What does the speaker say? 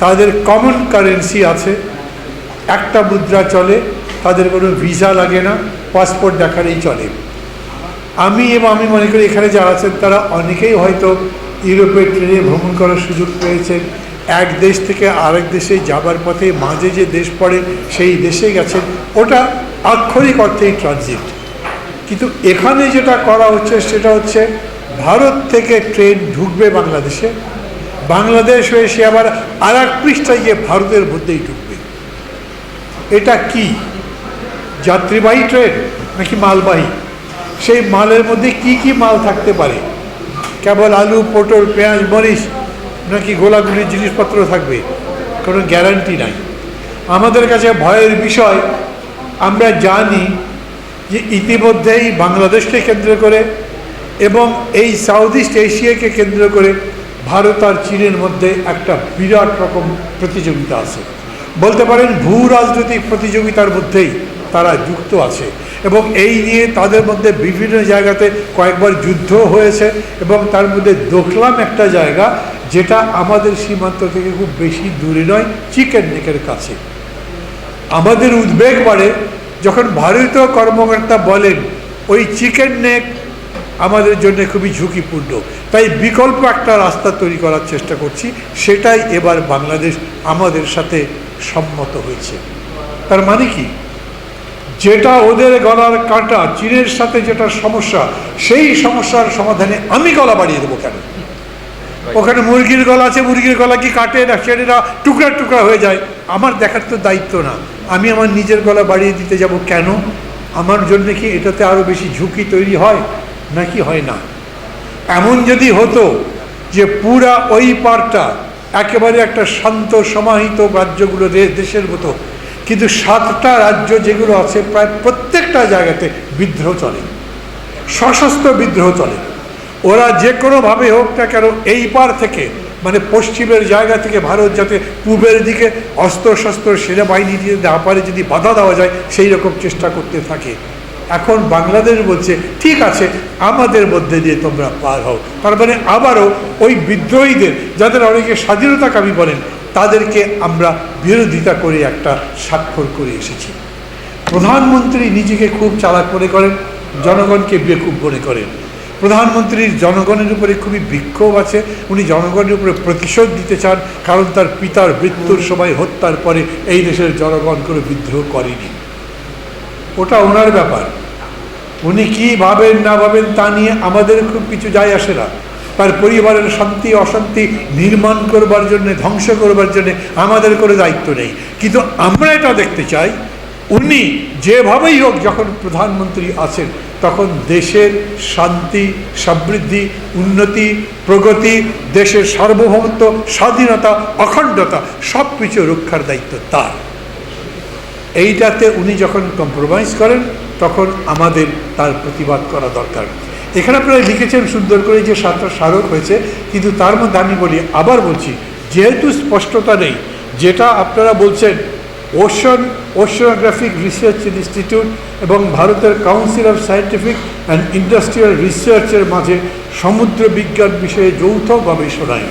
তাদের common currency আছে, একটা মুদ্রা চলে, তাদের কোনো ভিসা লাগে না, পাসপোর্ট দেখালেই চলে। আমি মনে করি এখানে যারা আছেন তারা অনেকেই হয়তো ইউরোপের ট্রেনে ভ্রমণ করার সুযোগ পেয়েছেন। এক দেশ থেকে আরেক দেশে যাবার পথে মাঝে যে দেশ পড়ে সেই দেশে গেছেন, ওটা আক্ষরিক অর্থেই ট্রানজিট। কিন্তু এখানে যেটা করা হচ্ছে সেটা হচ্ছে ভারত থেকে ট্রেন ঢুকবে বাংলাদেশে, বাংলাদেশ হয়ে সে আবার আর এক পৃষ্ঠায় গিয়ে ভারতের মধ্যেই ঢুকবে। এটা কি যাত্রীবাহী ট্রেন নাকি মালবাহী? সেই মালের মধ্যে কি কি মাল থাকতে পারে? কেবল আলু, পটল, পেঁয়াজ, মরিচ, নাকি গোলাগুলির জিনিসপত্র থাকবে? কোনো গ্যারান্টি নাই। আমাদের কাছে ভয়ের বিষয়, আমরা জানি যে ইতিমধ্যেই বাংলাদেশকে কেন্দ্র করে এবং এই সাউথ ইস্ট এশিয়াকে কেন্দ্র করে ভারত আর চীনের মধ্যে একটা বিরাট রকম প্রতিযোগিতা আছে। বলতে পারেন ভূ রাজনৈতিক প্রতিযোগিতার মধ্যেই তারা যুক্ত আছে এবং এই নিয়ে তাদের মধ্যে বিভিন্ন জায়গাতে কয়েকবার যুদ্ধ হয়েছে এবং তার মধ্যে দোকলাম একটা জায়গা যেটা আমাদের সীমান্ত থেকে খুব বেশি দূরে নয়, চিকেন নেকের কাছে। আমাদের উদ্বেগ বাড়ে যখন ভারতীয় কর্মকর্তা বলেন ওই চিকেন নেক আমাদের জন্য খুবই ঝুঁকিপূর্ণ, তাই বিকল্প একটা রাস্তা তৈরি করার চেষ্টা করছি। সেটাই এবার বাংলাদেশ আমাদের সাথে সম্মত হয়েছে। তার মানে কি, যেটা ওদের গলার কাঁটা, চীনের সাথে যেটা সমস্যা, সেই সমস্যার সমাধানে আমি গলা বাড়িয়ে দেবো কেন? ওখানে মুরগির গলা আছে, মুরগির গলা কি কাটে না সেটা টুকরা টুকরা হয়ে যায়? আমার দেখার তো দায়িত্ব না। আমি আমার নিজের গলা বাড়িয়ে দিতে যাব কেন? আমার জন্য কি এটাতে আরও বেশি ঝুঁকি তৈরি হয় নাকি হয় না? এমন যদি হতো যে পুরা ওই পারটা একেবারে একটা শান্ত সমাহিত রাজ্যগুলো দেশের মতো, কিন্তু 7টা রাজ্য যেগুলো আছে প্রায় প্রত্যেকটা জায়গাতে বিদ্রোহ চলে, সশস্ত্র বিদ্রোহ চলে। ওরা যে কোনোভাবে হোক না কেন এই পার থেকে, মানে পশ্চিমের জায়গা থেকে ভারত যাতে পূবের দিকে অস্ত্রশস্ত্র সেনাবাহিনী দিয়ে না পারে, যদি বাধা দেওয়া যায় সেই রকম চেষ্টা করতে থাকে। এখন বাংলাদেশ বলছে ঠিক আছে, আমাদের মধ্যে দিয়ে তোমরা পার হও। তার মানে আবারও ওই বিদ্রোহীদের, যাদের অনেকে স্বাধীনতাকামী বলেন, তাদেরকে আমরা বিরোধিতা করে একটা স্বাক্ষর করে এসেছি। প্রধানমন্ত্রী নিজেকে খুব চালাক মনে করেন, জনগণকে বেকুব মনে করেন। প্রধানমন্ত্রীর জনগণের উপরে খুবই বিক্ষোভ আছে, উনি জনগণের উপরে প্রতিশোধ দিতে চান, কারণ তার পিতার মৃত্যুর সময় হত্যার পরে এই দেশের জনগণ করে বিদ্রোহ করেনি। ওটা ওনার ব্যাপার, উনি কি ভাবেন না ভাবেন তা নিয়ে আমাদের খুব কিছু যায় আসে না। তার পরিবারের শান্তি অশান্তি নির্মাণ করবার জন্য, ধ্বংস করবার জন্য আমাদের কোনো দায়িত্ব নেই। কিন্তু আমরা এটা দেখতে চাই উনি যেভাবেই হোক যখন প্রধানমন্ত্রী আছেন তখন দেশের শান্তি, সমৃদ্ধি, উন্নতি, প্রগতি, দেশের সার্বভৌমত্ব, স্বাধীনতা, অখণ্ডতা সব কিছু রক্ষার দায়িত্ব তার। এইটাতে উনি যখন কম্প্রোমাইজ করেন তখন আমাদের তার প্রতিবাদ করা দরকার। এখানে আপনারা লিখেছেন সুন্দর করে যে 7টা স্মারক হয়েছে, কিন্তু তার মধ্যে আমি বলি, আবার বলছি, যেহেতু স্পষ্টতা নেই, যেটা আপনারা বলছেন ওশানোগ্রাফিক রিসার্চ ইনস্টিটিউট এবং ভারতের council of scientific and industrial রিসার্চের মাঝে সমুদ্র বিজ্ঞান বিষয়ে যৌথ গবেষণায়